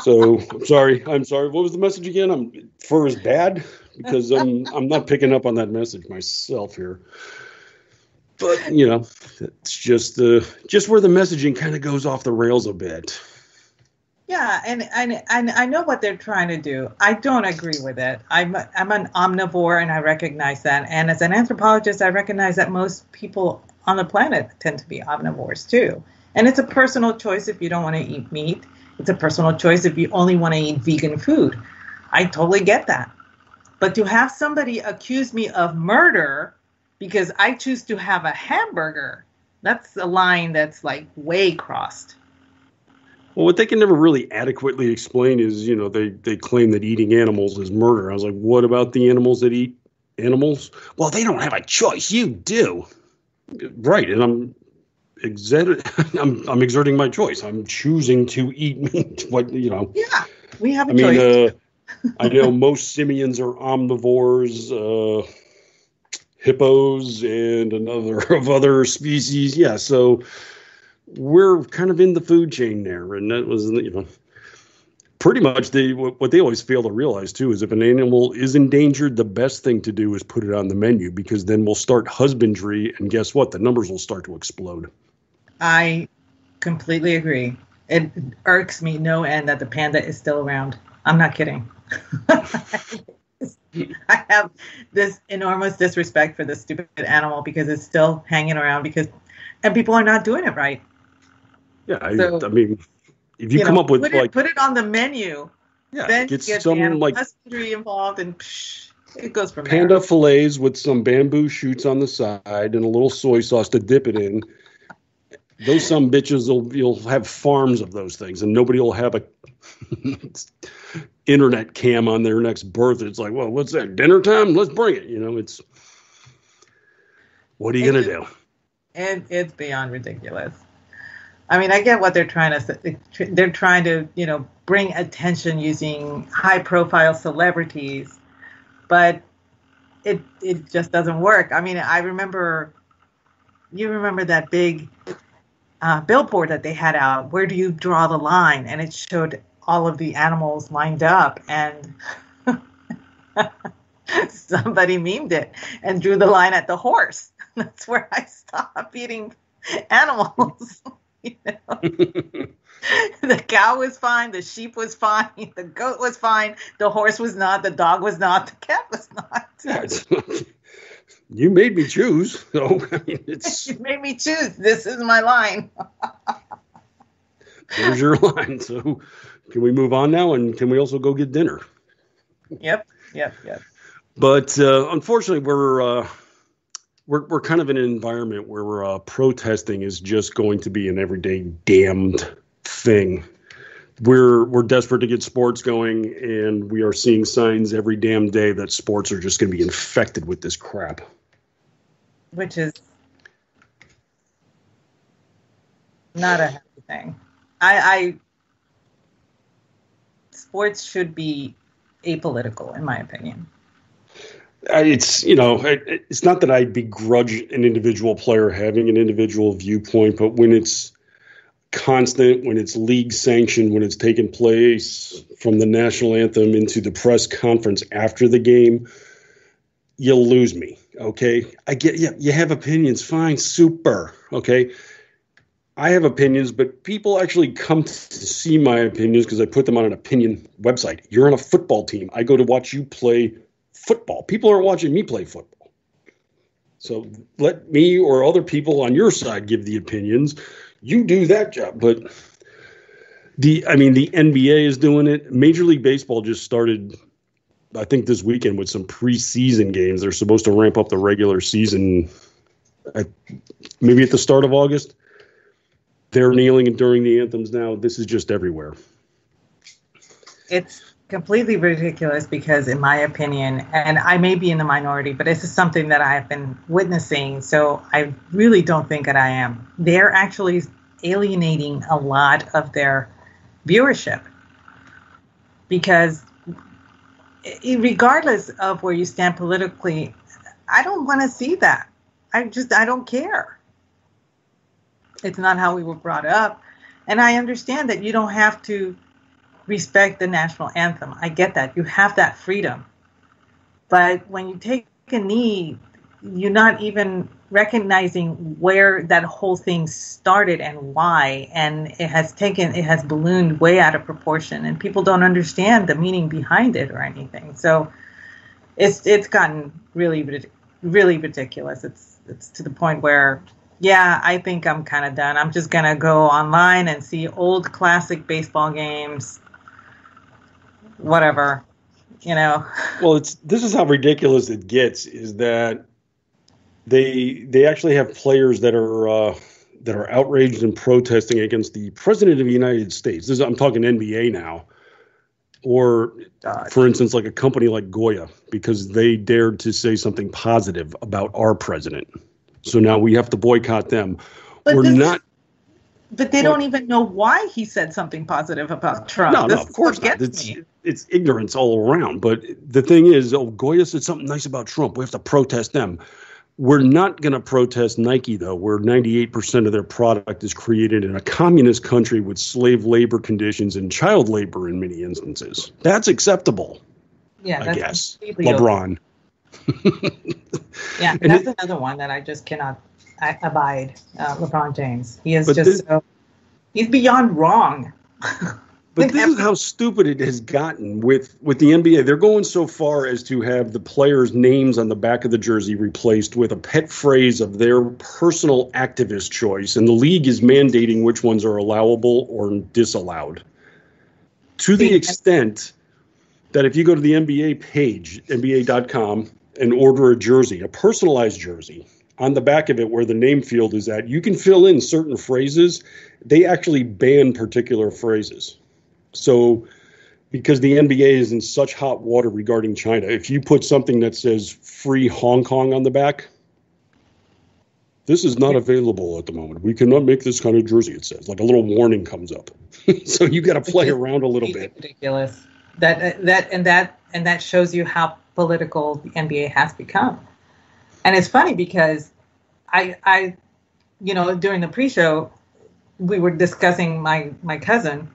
So I'm sorry. What was the message again? Fur is bad, because I'm not picking up on that message myself here. But, it's just where the messaging kind of goes off the rails a bit. Yeah, and I know what they're trying to do. I don't agree with it. I'm an omnivore, and I recognize that. And as an anthropologist, I recognize that most people on the planet tend to be omnivores too. And it's a personal choice if you don't want to eat meat. It's a personal choice if you only want to eat vegan food. I totally get that. But to have somebody accuse me of murder because I choose to have a hamburger, that's a line that's like way crossed. Well, what they can never really adequately explain is, they claim that eating animals is murder. I was like, what about the animals that eat animals? Well, they don't have a choice. You do. Right. And I'm exerting my choice. I'm choosing to eat meat. Yeah, we have a choice. I know most simians are omnivores, hippos, and another of other species. Yeah, so we're kind of in the food chain there. And that was, pretty much what they always fail to realize, too, is if an animal is endangered, the best thing to do is put it on the menu, because then we'll start husbandry, and guess what? The numbers will start to explode. I completely agree. It irks me no end that the panda is still around. I'm not kidding. I have this enormous disrespect for this stupid animal because it's still hanging around and people are not doing it right. Yeah, I mean, if you come up with put it on the menu, then get get some the animal like husbandry involved, and it goes from panda there. fillets with some bamboo shoots on the side and a little soy sauce to dip it in. Those some bitches you'll have farms of those things, and nobody will have a internet cam on their next birth. It's like, well, what's that? Dinner time? Let's bring it. It's what are you gonna do? And it's beyond ridiculous. I mean, I get what they're trying to say. They're trying to, bring attention using high-profile celebrities, but it just doesn't work. I mean, you remember that big billboard that they had out, where do you draw the line? And it showed all of the animals lined up, and somebody memed it and drew the line at the horse. That's where I stopped eating animals. The cow was fine, the sheep was fine, the goat was fine, the horse was not, the dog was not, the cat was not. You made me choose. So You made me choose. This is my line. There's your line. So can we move on now? And can we also go get dinner? Yep. But unfortunately, we're kind of in an environment where protesting is just going to be an everyday damned thing. We're desperate to get sports going, and we are seeing signs every damn day that sports are just going to be infected with this crap. Which is not a happy thing. Sports should be apolitical, in my opinion. It's not that I begrudge an individual player having an individual viewpoint, but when it's constant, when it's league sanctioned, when it's taking place from the national anthem into the press conference after the game, you'll lose me. Okay. I get, you have opinions. Fine. Super. Okay. I have opinions, but people actually come to see my opinions because I put them on an opinion website. You're on a football team. I go to watch you play football. People are watching me play football. So let me or other people on your side give the opinions. You do that job. But the NBA is doing it. Major League Baseball just started, I think, this weekend with some preseason games. They're supposed to ramp up the regular season maybe at the start of August. They're kneeling during the anthems now. This is just everywhere. It's completely ridiculous because, in my opinion, and I may be in the minority, but this is something that I've been witnessing, so I really don't think that I am. They're actually alienating a lot of their viewership because regardless of where you stand politically, I don't want to see that. I don't care. It's not how we were brought up. And I understand that you don't have to respect the national anthem. I get that. You have that freedom. But when you take a knee, you're not even recognizing where that whole thing started and why. And it has ballooned way out of proportion. And people don't understand the meaning behind it or anything. So it's gotten really, really ridiculous. It's to the point where, yeah, I think I'm kind of done. I'm just going to go online and see old classic baseball games, whatever, Well, this is how ridiculous it gets, is that they actually have players that are outraged and protesting against the president of the United States. I'm talking NBA now. Or, for instance, like a company like Goya, because they dared to say something positive about our president. So now we have to boycott them. But they don't even know why he said something positive about Trump. No, of course not. It's ignorance all around. But the thing is, Goya said something nice about Trump. We have to protest them. We're not going to protest Nike, though, where 98% of their product is created in a communist country with slave labor conditions and child labor in many instances. That's acceptable, I guess. LeBron. Yeah, that's another one that I just cannot abide. LeBron James. He is he's beyond wrong. But this is how stupid it has gotten with the NBA. They're going so far as to have the players' names on the back of the jersey replaced with a pet phrase of their personal activist choice, and the league is mandating which ones are allowable or disallowed. To the extent that if you go to the NBA page, NBA.com, and order a jersey, a personalized jersey, on the back of it where the name field is at, you can fill in certain phrases. They actually ban particular phrases. So because the NBA is in such hot water regarding China, if you put something that says free Hong Kong on the back, this is not available at the moment. We cannot make this kind of jersey, it says. Like a little warning comes up. So you got to play around a little bit. Ridiculous. That shows you how political the NBA has become. And it's funny because I during the pre-show, we were discussing my cousin,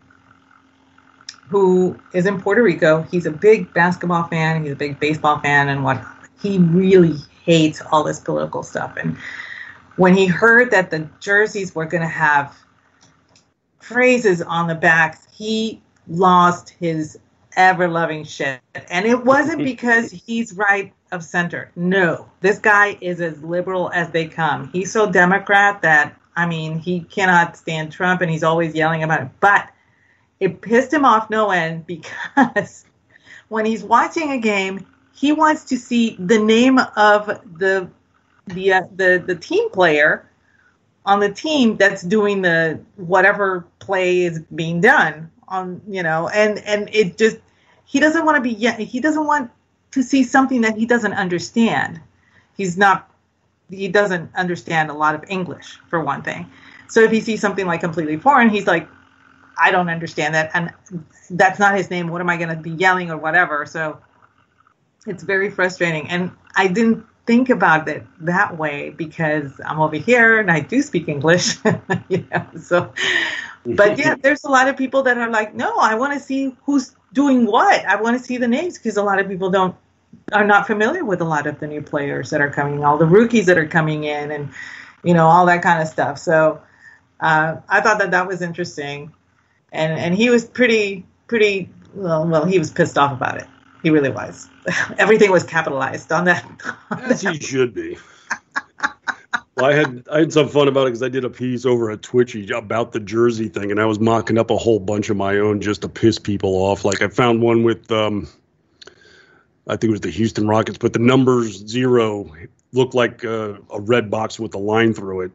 who is in Puerto Rico. He's a big basketball fan. He's a big baseball fan, and what he really hates all this political stuff. And when he heard that the jerseys were going to have phrases on the backs, he lost his ever-loving shit. And it wasn't because he's right of center. No, this guy is as liberal as they come. He's so Democrat that, I mean, he cannot stand Trump, and he's always yelling about it. But it pissed him off no end, because when he's watching a game, he wants to see the name of the team player on the team that's doing the whatever play is being done on, and it just, he doesn't want to see something that he doesn't understand. He doesn't understand a lot of English, for one thing. So if he sees something like completely foreign, he's like, I don't understand that, and that's not his name. What am I going to be yelling or whatever? So it's very frustrating. And I didn't think about it that way because I'm over here and I do speak English, so. But yeah, there's a lot of people that are like, no, I want to see who's doing what. I want to see the names, because a lot of people are not familiar with a lot of the new players that are coming, all the rookies that are coming in, and all that kind of stuff. So I thought that was interesting, and he was pretty well. He was pissed off about it. He really was. Everything was capitalized on that. As he should be. Well, I had some fun about it because I did a piece over at Twitchy about the jersey thing, and I was mocking up a whole bunch of my own just to piss people off. Like I found one with, I think it was the Houston Rockets, but the numbers 0 looked like a red box with a line through it.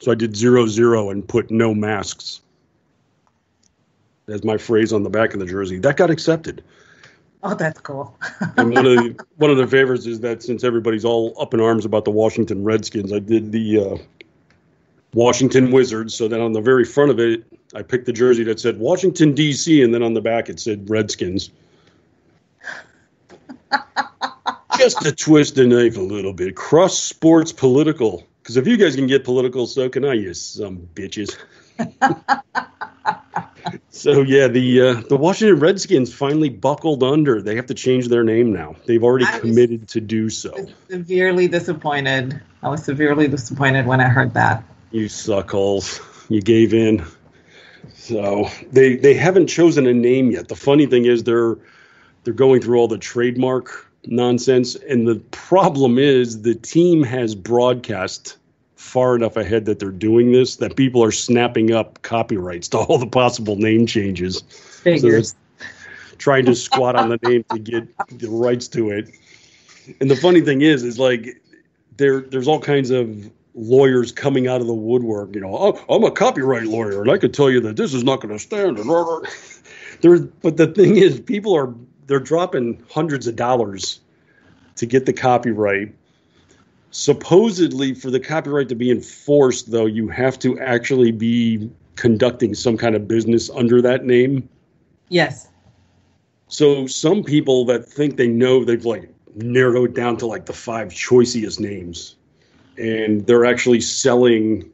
So I did 0-0 and put no masks as my phrase on the back of the jersey. That got accepted. Oh, that's cool. And one of the favors is that since everybody's all up in arms about the Washington Redskins, I did the Washington Wizards. So then on the very front of it, I picked the jersey that said Washington, D.C., and then on the back it said Redskins. Just to twist the knife a little bit. Cross sports political. Because if you guys can get political, so can I, you some bitches. So, yeah, the Washington Redskins finally buckled under. They have to change their name now. They've already committed to do so. Severely disappointed. I was severely disappointed when I heard that. You suckholes. You gave in. So they haven't chosen a name yet. The funny thing is they're going through all the trademark nonsense. And the problem is the team has broadcast far enough ahead that they're doing this that people are snapping up copyrights to all the possible name changes. Figures. So trying to squat on the name to get the rights to it. And the funny thing is like there's all kinds of lawyers coming out of the woodwork. Oh, I'm a copyright lawyer and I could tell you that this is not going to stand. But the thing is, they're dropping hundreds of dollars to get the copyright. Supposedly, for the copyright to be enforced, though, you have to actually be conducting some kind of business under that name. Yes. So some people that think they know, they've narrowed down to the 5 choicest names. And they're actually selling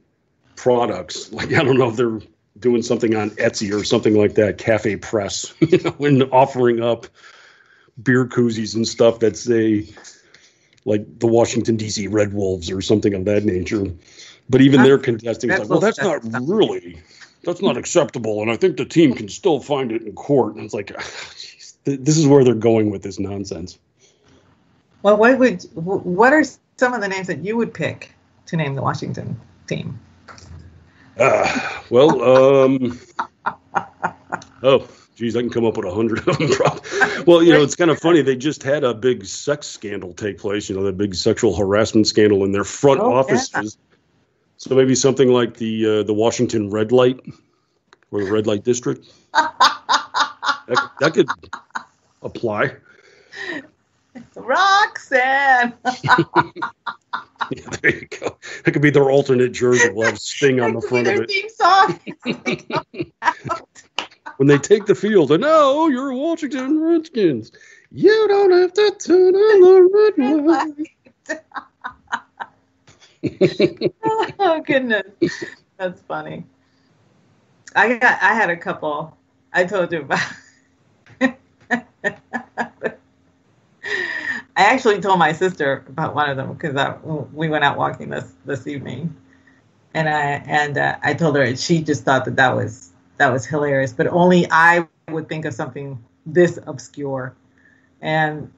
products. I don't know if they're doing something on Etsy or something like that, Cafe Press, and offering up beer koozies and stuff that say, like the Washington, D.C. Red Wolves or something of that nature. But even they're contesting. Well, that's not really. that's not acceptable, and I think the team can still find it in court. And it's like, geez, this is where they're going with this nonsense. Well, what are some of the names that you would pick to name the Washington team? Oh, geez, I can come up with 100 of them. Well, it's kind of funny. They just had a big sex scandal take place, the big sexual harassment scandal in their front offices. Yeah. So maybe something like the Washington Red Light or the Red Light District. that could apply. Roxanne! Yeah, there you go. That could be their alternate jersey. We'll have Sting on the front of it. Theme song. When they take the field, and now you're Washington Redskins. You don't have to turn on the red light. Oh goodness, that's funny. I had a couple. I told you about. I actually told my sister about one of them because we went out walking this evening, and I told her, and she just thought that was hilarious. But only I would think of something this obscure, and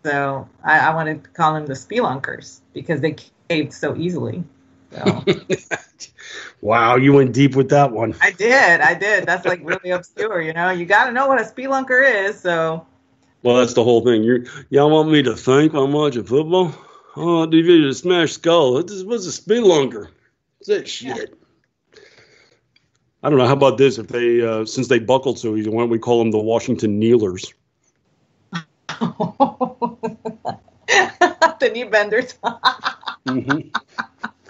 so I wanted to call them the Spelunkers because they caved so easily. So. Wow, you went deep with that one. I did. That's like really obscure, You got to know what a Spelunker is, so. Well, that's the whole thing. Y'all want me to think I'm watching football? Oh, did you smash skull? What's a Spelunker? What's that shit? I don't know. How about this? If they, since they buckled so easy, why don't we call them the Washington Kneelers? The knee benders. Mm-hmm.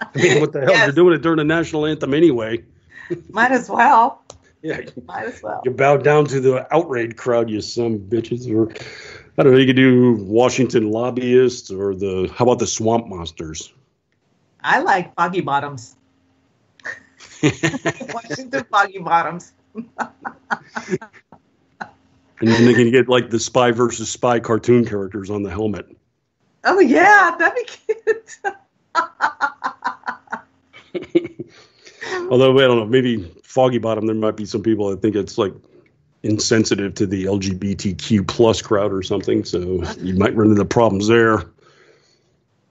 I mean, what the hell? Yes. You're doing it during the national anthem anyway. Might as well. Yeah, might as well. You bow down to the outrage crowd, you some bitches. Or I don't know. You could do Washington lobbyists, or how about the Swamp Monsters? I like Foggy Bottoms. Washington Foggy Bottoms. And then they can get like the Spy versus Spy cartoon characters on the helmet. Oh yeah, that'd be cute. Although I don't know, maybe Foggy Bottom, there might be some people that think it's like insensitive to the LGBTQ plus crowd or something, so you might run into problems there.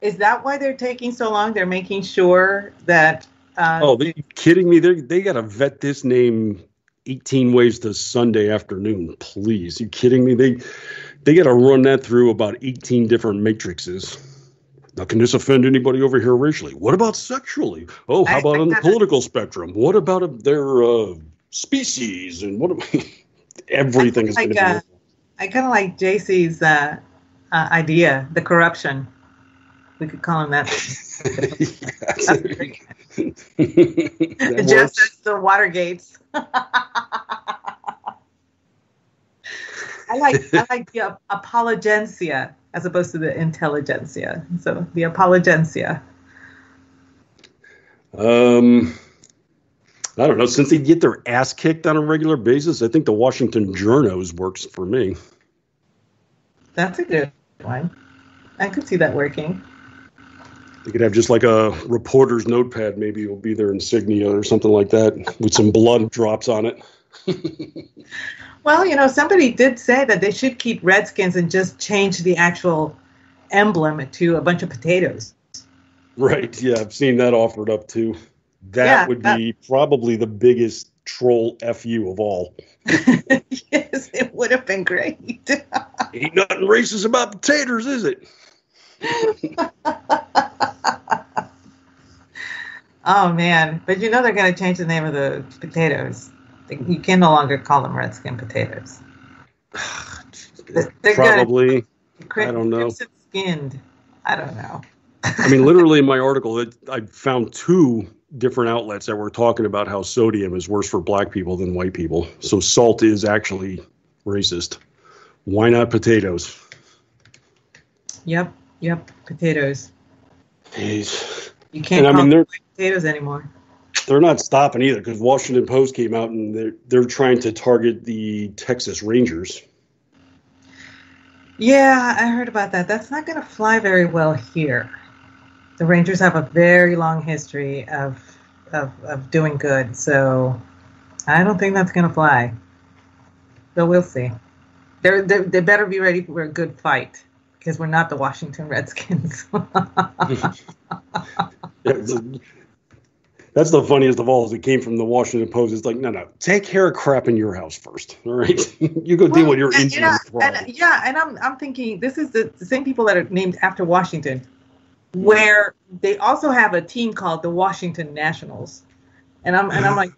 Is that why they're taking so long? They're making sure that. Are you kidding me? They got to vet this name 18 ways to Sunday afternoon. Please, you kidding me? They got to run that through about 18 different matrices. Now, can this offend anybody over here racially? What about sexually? Oh, how about on the political spectrum? What about their species? And what about everything is going to be. I kind of like JC's idea, the corruption. We could call him that. Just as the Watergates. I like the apologencia as opposed to the intelligentsia. So the apologencia. I don't know. Since they get their ass kicked on a regular basis, I think the Washington Journos works for me. That's a good one. I could see that working. They could have just like a reporter's notepad. Maybe it'll be their insignia or something like that with some blood drops on it. Well, somebody did say that they should keep Redskins and just change the actual emblem to a bunch of potatoes. Right. Yeah, I've seen that offered up too. That would be probably the biggest troll FU of all. Yes, it would have been great. Ain't nothing racist about potatoes, is it? Oh, man. But they're going to change the name of the potatoes. You can no longer call them Redskin potatoes. They're probably. I don't know. Skinned. I don't know. I mean, literally in my article, I found two different outlets that were talking about how sodium is worse for black people than white people. So salt is actually racist. Why not potatoes? Yep. Potatoes. Jeez. You can't call them potatoes anymore. They're not stopping either because Washington Post came out and they're trying to target the Texas Rangers. Yeah, I heard about that. That's not going to fly very well here. The Rangers have a very long history of doing good, so I don't think that's going to fly. So we'll see. They better be ready for a good fight, because we're not the Washington Redskins. That's the funniest of all, is it came from the Washington Post. It's like, no, take care of crap in your house first, all right? You go deal with your Indian problem. And I'm thinking, this is the same people that are named after Washington, where they also have a team called the Washington Nationals. And I'm like,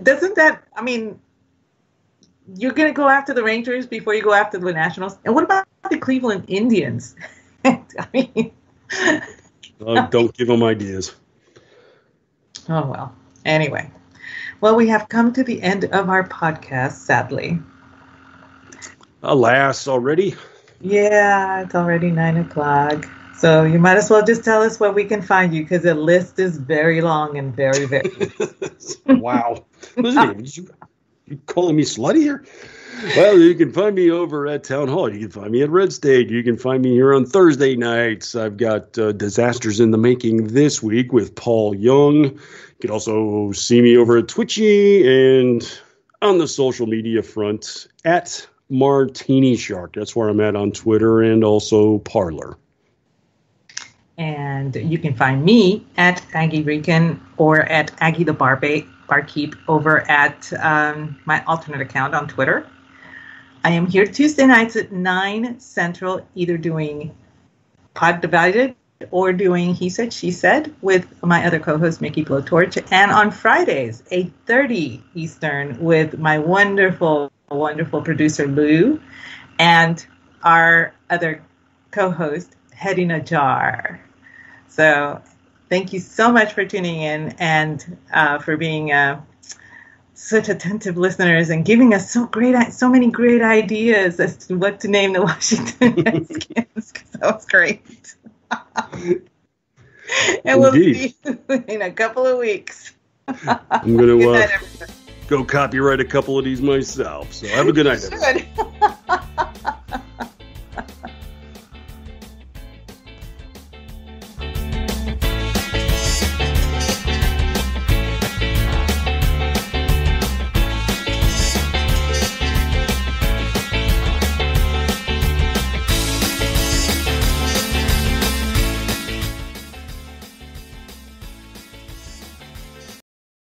doesn't that, I mean, you're going to go after the Rangers before you go after the Nationals? And what about the Cleveland Indians? I mean... don't give them ideas. Oh, well. Anyway. Well, we have come to the end of our podcast, sadly. Alas, already? Yeah, it's already 9 o'clock. So you might as well just tell us where we can find you, because the list is very long and very, very... Wow. Listen, you calling me slutty here? Well, you can find me over at Town Hall. You can find me at Red State. You can find me here on Thursday nights. I've got Disasters in the Making this week with Paul Young. You can also see me over at Twitchy and on the social media front at Martini Shark. That's where I'm at on Twitter and also Parler. And you can find me at Aggie Rican or at Aggie the Barkeep over at my alternate account on Twitter. I am here Tuesday nights at 9 Central, either doing Pod Divided or doing He Said, She Said with my other co-host, Mickey Blowtorch. And on Fridays, 8:30 Eastern with my wonderful, wonderful producer, Lou, and our other co-host, Hedy Najjar. So thank you so much for tuning in and for being... such attentive listeners and giving us so many great ideas as to what to name the Washington Redskins, because that was great. And we'll see you in a couple of weeks. I'm going to go copyright a couple of these myself. So have a good night, everyone.